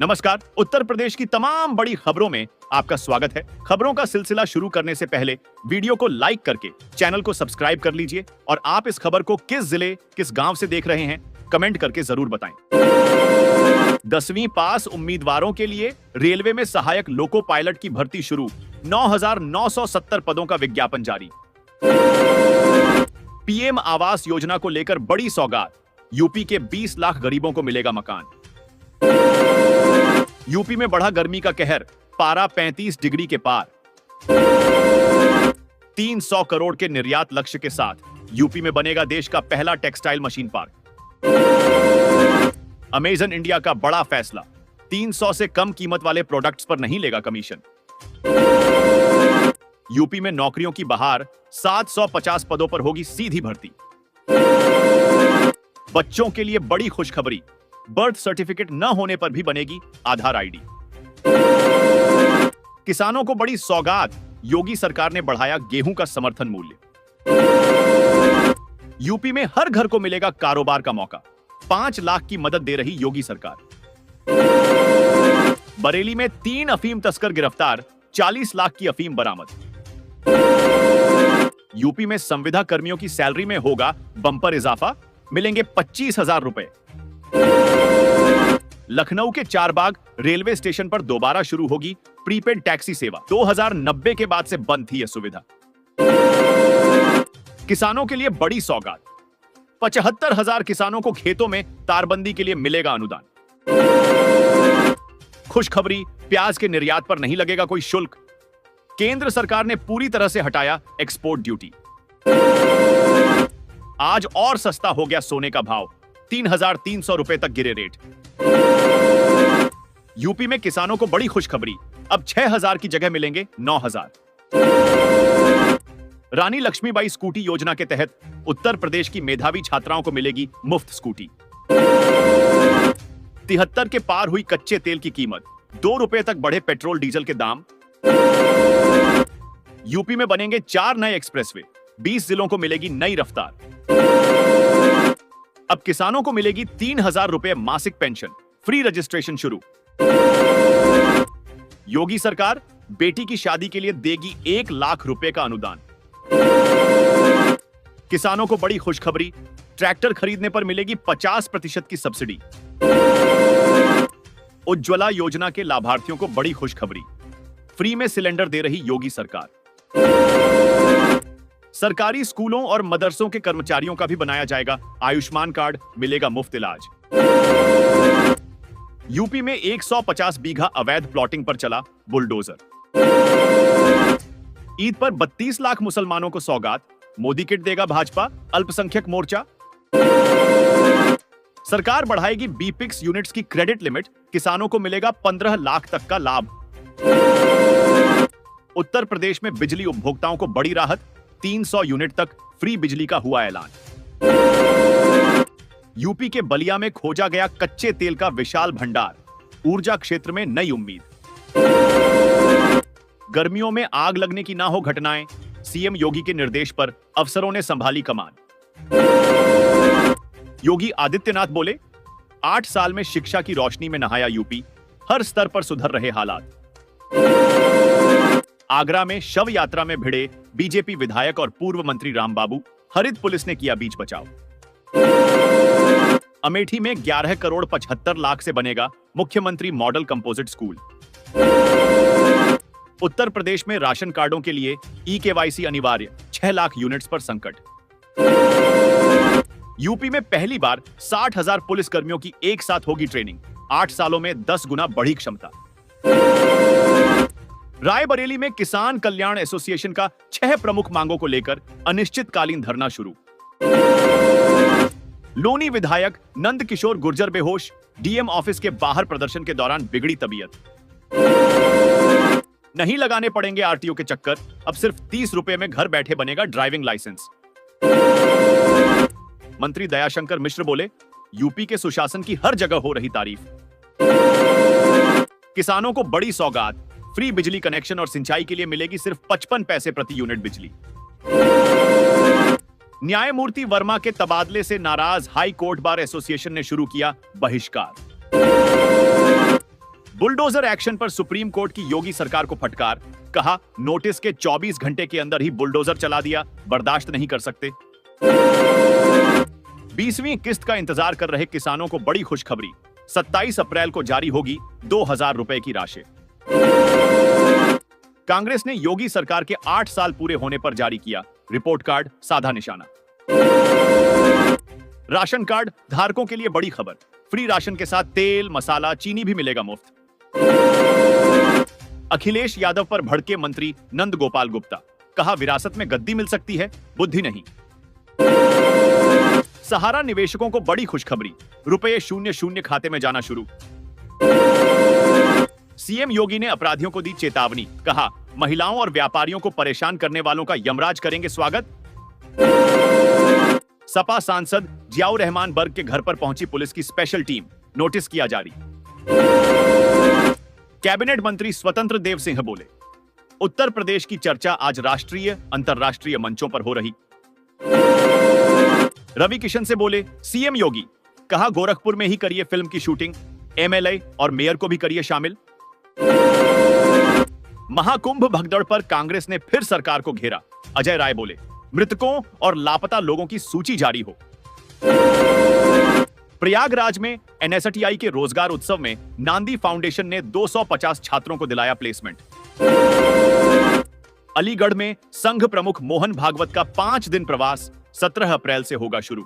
नमस्कार। उत्तर प्रदेश की तमाम बड़ी खबरों में आपका स्वागत है। खबरों का सिलसिला शुरू करने से पहले वीडियो को लाइक करके चैनल को सब्सक्राइब कर लीजिए और आप इस खबर को किस जिले किस गांव से देख रहे हैं कमेंट करके जरूर बताएं। 10वीं पास उम्मीदवारों के लिए रेलवे में सहायक लोको पायलट की भर्ती शुरू, 9,970 पदों का विज्ञापन जारी। पीएम आवास योजना को लेकर बड़ी सौगात, यूपी के 20 लाख गरीबों को मिलेगा मकान। यूपी में बढ़ा गर्मी का कहर, पारा 35 डिग्री के पार। 300 करोड़ के निर्यात लक्ष्य के साथ यूपी में बनेगा देश का पहला textile machine park. Amazon India का बड़ा फैसला, 300 से कम कीमत वाले प्रोडक्ट्स पर नहीं लेगा कमीशन। यूपी में नौकरियों की बहार, 750 पदों पर होगी सीधी भर्ती। बच्चों के लिए बड़ी खुशखबरी, बर्थ सर्टिफिकेट न होने पर भी बनेगी आधार आईडी। किसानों को बड़ी सौगात, योगी सरकार ने बढ़ाया गेहूं का समर्थन मूल्य। यूपी में हर घर को मिलेगा कारोबार का मौका, 5 लाख की मदद दे रही योगी सरकार। बरेली में 3 अफीम तस्कर गिरफ्तार, 40 लाख की अफीम बरामद। यूपी में संविदा कर्मियों की सैलरी में होगा बंपर इजाफा, मिलेंगे 25,000 रुपए। लखनऊ के चारबाग रेलवे स्टेशन पर दोबारा शुरू होगी प्रीपेड टैक्सी सेवा, 2090 के बाद से बंद थी यह सुविधा। किसानों के लिए बड़ी सौगात, 75,000 किसानों को खेतों में तारबंदी के लिए मिलेगा अनुदान। खुशखबरी, प्याज के निर्यात पर नहीं लगेगा कोई शुल्क, केंद्र सरकार ने पूरी तरह से हटाया एक्सपोर्ट ड्यूटी। आज और सस्ता हो गया सोने का भाव, 3,300 रुपए तक गिरे रेट। यूपी में किसानों को बड़ी खुशखबरी, अब 6,000 की जगह मिलेंगे 9,000। रानी लक्ष्मीबाई स्कूटी योजना के तहत उत्तर प्रदेश की मेधावी छात्राओं को मिलेगी मुफ्त स्कूटी। 73 के पार हुई कच्चे तेल की कीमत, 2 रुपए तक बढ़े पेट्रोल डीजल के दाम। यूपी में बनेंगे 4 नए एक्सप्रेसवे, 20 जिलों को मिलेगी नई रफ्तार। अब किसानों को मिलेगी 3,000 रुपए मासिक पेंशन, फ्री रजिस्ट्रेशन शुरू। योगी सरकार बेटी की शादी के लिए देगी 1 लाख रुपए का अनुदान। किसानों को बड़ी खुशखबरी, ट्रैक्टर खरीदने पर मिलेगी 50% की सब्सिडी। उज्ज्वला योजना के लाभार्थियों को बड़ी खुशखबरी, फ्री में सिलेंडर दे रही योगी सरकार। सरकारी स्कूलों और मदरसों के कर्मचारियों का भी बनाया जाएगा आयुष्मान कार्ड, मिलेगा मुफ्त इलाज। यूपी में 150 बीघा अवैध प्लॉटिंग पर चला बुलडोजर। ईद पर 32 लाख मुसलमानों को सौगात, मोदी किट देगा भाजपा, अल्पसंख्यक मोर्चा। सरकार बढ़ाएगी बीपिक्स यूनिट्स की क्रेडिट लिमिट, किसानों को मिलेगा 15 लाख तक का लाभ। उत्तर प्रदेश में बिजली उपभोक्ताओं को बड़ी राहत, 300 यूनिट तक फ्री बिजली का हुआ ऐलान। यूपी के बलिया में खोजा गया कच्चे तेल का विशाल भंडार, ऊर्जा क्षेत्र में नई उम्मीद। गर्मियों में आग लगने की ना हो घटनाएं, सीएम योगी के निर्देश पर अफसरों ने संभाली कमान। योगी आदित्यनाथ बोले, 8 साल में शिक्षा की रोशनी में नहाया यूपी, हर स्तर पर सुधर रहे हालात। आगरा में शव यात्रा में भिड़े बीजेपी विधायक और पूर्व मंत्री रामबाबू, हरित पुलिस ने किया बीच बचाव। अमेठी में 11 करोड़ 75 लाख से बनेगा मुख्यमंत्री model composite school. Uttar Pradesh में राशन कार्डों के लिए ई-केवाईसी अनिवार्य, 6 लाख यूनिट्स पर संकट। यूपी में पहली बार 60,000 पुलिस कर्मियों की एक साथ होगी ट्रेनिंग, 8 सालों में 10 गुना बढ़ी क्षमता। रायबरेली में किसान कल्याण एसोसिएशन का 6 प्रमुख मांगों को लेकर अनिश्चितकालीन धरना शुरू। लोनी विधायक नंद किशोर गुर्जर बेहोश, डीएम ऑफिस के बाहर प्रदर्शन के दौरान बिगड़ी तबीयत। नहीं लगाने पड़ेंगे आरटीओ के चक्कर, अब सिर्फ 30 रुपए में घर बैठे बनेगा ड्राइविंग लाइसेंस। मंत्री दयाशंकर मिश्र बोले, यूपी के सुशासन की हर जगह हो रही तारीफ। किसानों को बड़ी सौगात, फ्री बिजली कनेक्शन और सिंचाई के लिए मिलेगी सिर्फ 55 पैसे प्रति यूनिट बिजली। न्यायमूर्ति वर्मा के तबादले से नाराज हाई कोर्ट बार एसोसिएशन ने शुरू किया बहिष्कार। बुलडोजर एक्शन पर सुप्रीम कोर्ट की योगी सरकार को फटकार, कहा नोटिस के 24 घंटे के अंदर ही बुलडोजर चला दिया, बर्दाश्त नहीं कर सकते। 20वीं किस्त का इंतजार कर रहे किसानों को बड़ी खुशखबरी, 27 अप्रैल को जारी होगी 2000 रुपए की राशि। कांग्रेस ने योगी सरकार के 8 साल पूरे होने पर जारी किया रिपोर्ट कार्ड, साधा निशाना। राशन कार्ड धारकों के लिए बड़ी खबर, फ्री राशन के साथ तेल, मसाला, चीनी भी मिलेगा मुफ्त। अखिलेश यादव पर भड़के मंत्री नंद गोपाल गुप्ता, कहा विरासत में गद्दी मिल सकती है, बुद्धि नहीं। सहारा निवेशकों को बड़ी खुशखबरी, रुपए 00 खाते में जाना शुरू। सीएम योगी ने अपराधियों को दी चेतावनी, कहा महिलाओं और व्यापारियों को परेशान करने वालों का यमराज करेंगे स्वागत। सपा सांसद जियाउर रहमान बर्ग के घर पर पहुंची पुलिस की स्पेशल टीम, नोटिस किया जारी। कैबिनेट मंत्री स्वतंत्र देव सिंह बोले, उत्तर प्रदेश की चर्चा आज राष्ट्रीय अंतरराष्ट्रीय मंचों पर हो रही। रवि किशन से बोले सीएम योगी, कहा गोरखपुर में ही करिए फिल्म की शूटिंग, एमएलए और मेयर को भी करिए शामिल। महाकुंभ भगदड़ पर कांग्रेस ने फिर सरकार को घेरा, अजय राय बोले मृतकों और लापता लोगों की सूची जारी हो। प्रयागराज में एनएसटीआई के रोजगार उत्सव में नांदी फाउंडेशन ने 250 छात्रों को दिलाया प्लेसमेंट। अलीगढ़ में संघ प्रमुख मोहन भागवत का 5 दिन प्रवास 17 अप्रैल से होगा शुरू।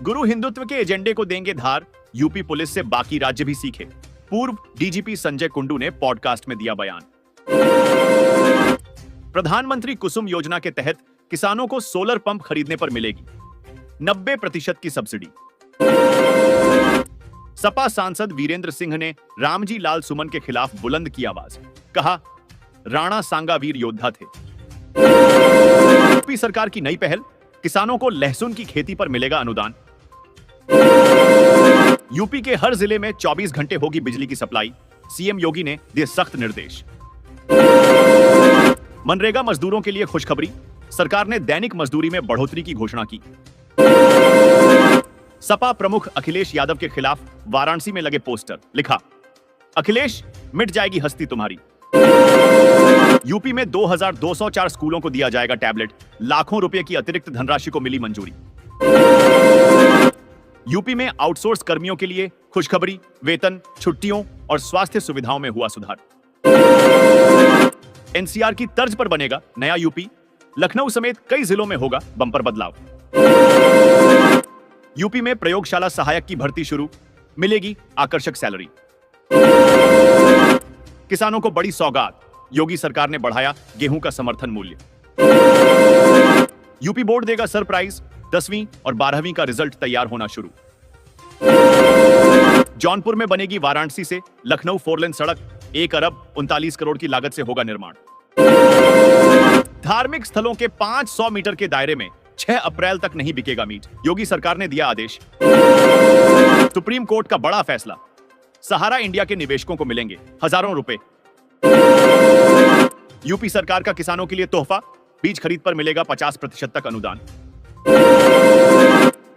गुरु हिंदुत्व के एजेंडे को देंगे धार, यूपी पुलिस से बाकी राज्य भी सीखे, पूर्व डीजीपी संजय कुंडू ने पॉडकास्ट में दिया बयान। प्रधानमंत्री कुसुम योजना के तहत किसानों को सोलर पंप खरीदने पर मिलेगी 90% की सब्सिडी। सपा सांसद वीरेंद्र सिंह ने रामजी लाल सुमन के खिलाफ बुलंद की आवाज, कहा राणा सांगा वीर योद्धा थे। यूपी सरकार की नई पहल, किसानों को लहसुन की खेती पर मिलेगा अनुदान। यूपी के हर जिले में 24 घंटे होगी बिजली की सप्लाई, सीएम योगी ने दिए सख्त निर्देश। मनरेगा मजदूरों के लिए खुशखबरी, सरकार ने दैनिक मजदूरी में बढ़ोतरी की घोषणा की। सपा प्रमुख अखिलेश यादव के खिलाफ वाराणसी में लगे पोस्टर, लिखा अखिलेश मिट जाएगी हस्ती तुम्हारी। यूपी में 2204 स्कूलों को दिया जाएगा टैबलेट, लाखों रुपए की अतिरिक्त धनराशि को मिली मंजूरी। यूपी में आउटसोर्स कर्मियों के लिए खुशखबरी, वेतन, छुट्टियों और स्वास्थ्य सुविधाओं में हुआ सुधार। एनसीआर की तर्ज पर बनेगा नया यूपी, लखनऊ समेत कई जिलों में होगा बंपर बदलाव। यूपी में प्रयोगशाला सहायक की भर्ती शुरू, मिलेगी आकर्षक सैलरी। किसानों को बड़ी सौगात, योगी सरकार ने बढ़ाया गेहूं का समर्थन मूल्य। यूपी बोर्ड देगा सरप्राइज, 10वीं और 12वीं का रिजल्ट तैयार होना शुरू। जौनपुर में बनेगी वाराणसी से लखनऊ 4 लेन सड़क, 1 अरब 39 करोड़ की लागत से होगा निर्माण। धार्मिक स्थलों के 500 मीटर के दायरे में 6 अप्रैल तक नहीं बिकेगा मीट, योगी सरकार ने दिया आदेश। सुप्रीम कोर्ट का बड़ा फैसला, सहारा इंडिया के निवेशकों को मिलेंगे हजारों रुपए। यूपी सरकार का किसानों के लिए तोहफा, बीज खरीद पर मिलेगा 50% तक अनुदान।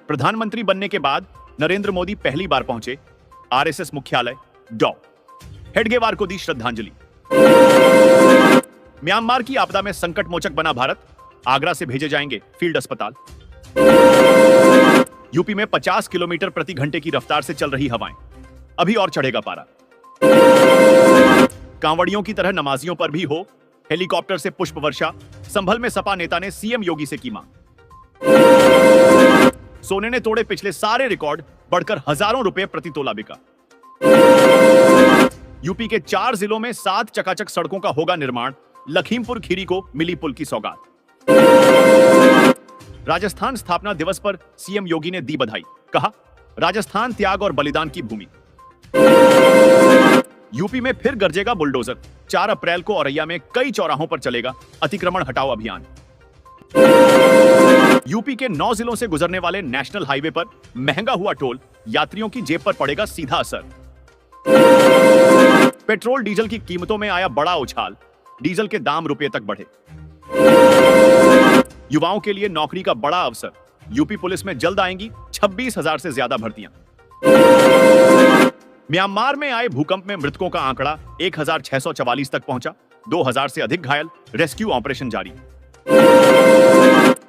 प्रधानमंत्री बनने के बाद नरेंद्र मोदी पहली बार पहुंचे आरएसएस मुख्यालय, डॉ हेडगेवार को दी श्रद्धांजलि। म्यांमार की आपदा में संकट मोचक बना भारत, आगरा से भेजे जाएंगे फील्ड अस्पताल। यूपी में 50 किलोमीटर प्रति घंटे की रफ्तार से चल रही हवाएं, अभी और चढ़ेगा पारा। कांवड़ियों की तरह नमाजियों पर भी हो हेलीकॉप्टर से पुष्प वर्षा, संभल में सपा नेता ने सीएम योगी से की मांग। सोने ने तोड़े पिछले सारे रिकॉर्ड, बढ़कर हजारों रुपए प्रति तोला बिका। यूपी के 4 जिलों में 7 चकाचक सड़कों का होगा निर्माण, लखीमपुर खीरी को मिली पुल की सौगात। राजस्थान स्थापना दिवस पर सीएम योगी ने दी बधाई, कहा राजस्थान त्याग और बलिदान की भूमि। यूपी में फिर गरजेगा बुलडोजर, 4 अप्रैल को औरैया में कई चौराहों पर चलेगा अतिक्रमण हटाओ अभियान। यूपी के 9 जिलों से गुजरने वाले नेशनल हाईवे पर महंगा हुआ टोल, यात्रियों की जेब पर पड़ेगा सीधा असर। पेट्रोल डीजल की कीमतों में आया बड़ा उछाल, डीजल के दाम रुपए तक बढ़े। युवाओं के लिए नौकरी का बड़ा अवसर, यूपी पुलिस में जल्द आएंगी 26,000 से ज्यादा भर्तियां। म्यांमार में आए भूकंप में मृतकों का आंकड़ा 1644 तक पहुंचा, 2000 से अधिक घायल, रेस्क्यू ऑपरेशन जारी।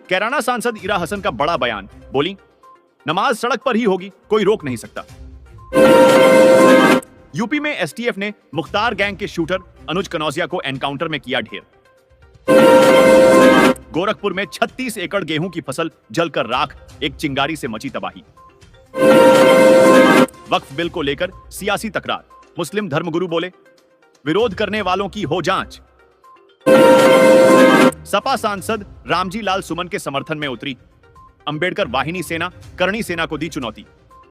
कैराना सांसद इरा हसन का बड़ा बयान, बोली नमाज सड़क पर ही होगी, कोई रोक नहीं सकता। यूपी में एसटीएफ ने मुख्तार गैंग के शूटर अनुज कनौजिया को एनकाउंटर में किया ढेर। गोरखपुर में 36 एकड़ गेहूं की फसल जलकर राख, एक चिंगारी से मची तबाही। वक्फ बिल को लेकर सियासी तकरार, मुस्लिम धर्मगुरु बोले विरोध करने वालों की हो जांच। सपा सांसद रामजी लाल सुमन के समर्थन में उतरी अंबेडकर वाहिनी सेना, करणी सेना को दी चुनौती।